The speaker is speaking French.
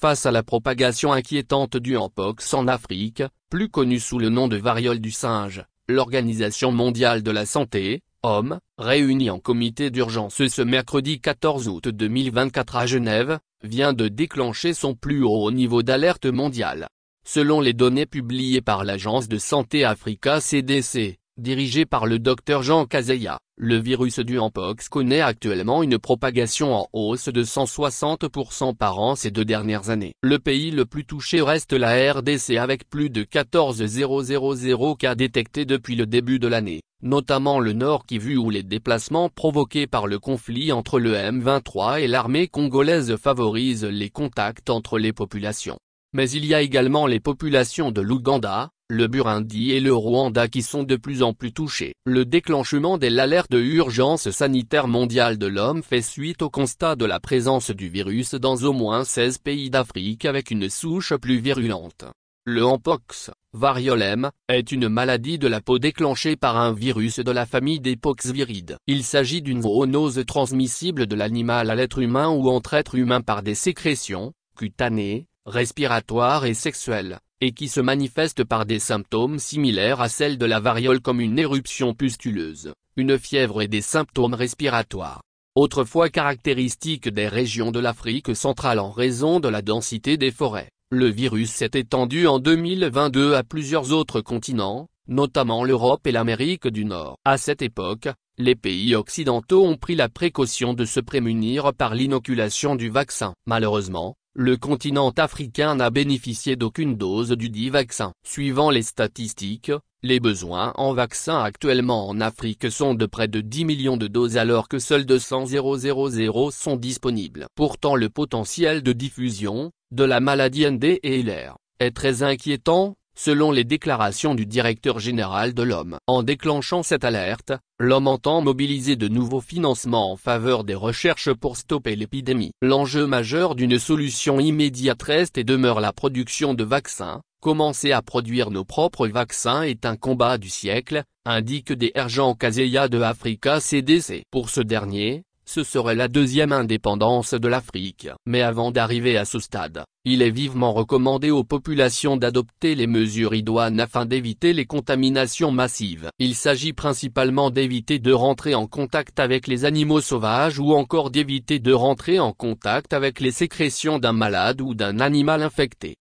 face à la propagation inquiétante du mpox en Afrique, plus connue sous le nom de variole du singe. L'Organisation mondiale de la santé, OMS, réunie en comité d'urgence ce mercredi 14 août 2024 à Genève, vient de déclencher son plus haut niveau d'alerte mondiale. Selon les données publiées par l'Agence de santé Africa CDC, dirigée par le Dr Jean Kaseya, le virus du mpox connaît actuellement une propagation en hausse de 160% par an ces 2 dernières années. Le pays le plus touché reste la RDC avec plus de 14 000 cas détectés depuis le début de l'année, notamment le Nord Kivu où les déplacements provoqués par le conflit entre le M23 et l'armée congolaise favorisent les contacts entre les populations. Mais il y a également les populations de l'Ouganda, le Burundi et le Rwanda qui sont de plus en plus touchés. Le déclenchement de l'alerte d'urgence sanitaire mondiale de l'OMS fait suite au constat de la présence du virus dans au moins 16 pays d'Afrique avec une souche plus virulente. Le mpox, variole M, est une maladie de la peau déclenchée par un virus de la famille des poxvirides. Il s'agit d'une zoonose transmissible de l'animal à l'être humain ou entre êtres humains par des sécrétions, cutanées, respiratoires et sexuelles, et qui se manifeste par des symptômes similaires à celles de la variole comme une éruption pustuleuse, une fièvre et des symptômes respiratoires. Autrefois caractéristique des régions de l'Afrique centrale en raison de la densité des forêts, le virus s'est étendu en 2022 à plusieurs autres continents, notamment l'Europe et l'Amérique du Nord. À cette époque, les pays occidentaux ont pris la précaution de se prémunir par l'inoculation du vaccin. Malheureusement, le continent africain n'a bénéficié d'aucune dose du dit vaccin. Suivant les statistiques, les besoins en vaccins actuellement en Afrique sont de près de 10 millions de doses alors que seuls 200 000 sont disponibles. Pourtant le potentiel de diffusion de la maladie NDLR est très inquiétant, selon les déclarations du directeur général de l'OMS. En déclenchant cette alerte, l'OMS entend mobiliser de nouveaux financements en faveur des recherches pour stopper l'épidémie. L'enjeu majeur d'une solution immédiate reste et demeure la production de vaccins. Commencer à produire nos propres vaccins est un combat du siècle, indique Dr Jean Kaseya de Africa CDC. Pour ce dernier, ce serait la deuxième indépendance de l'Afrique. Mais avant d'arriver à ce stade, il est vivement recommandé aux populations d'adopter les mesures idoines afin d'éviter les contaminations massives. Il s'agit principalement d'éviter de rentrer en contact avec les animaux sauvages ou encore d'éviter de rentrer en contact avec les sécrétions d'un malade ou d'un animal infecté.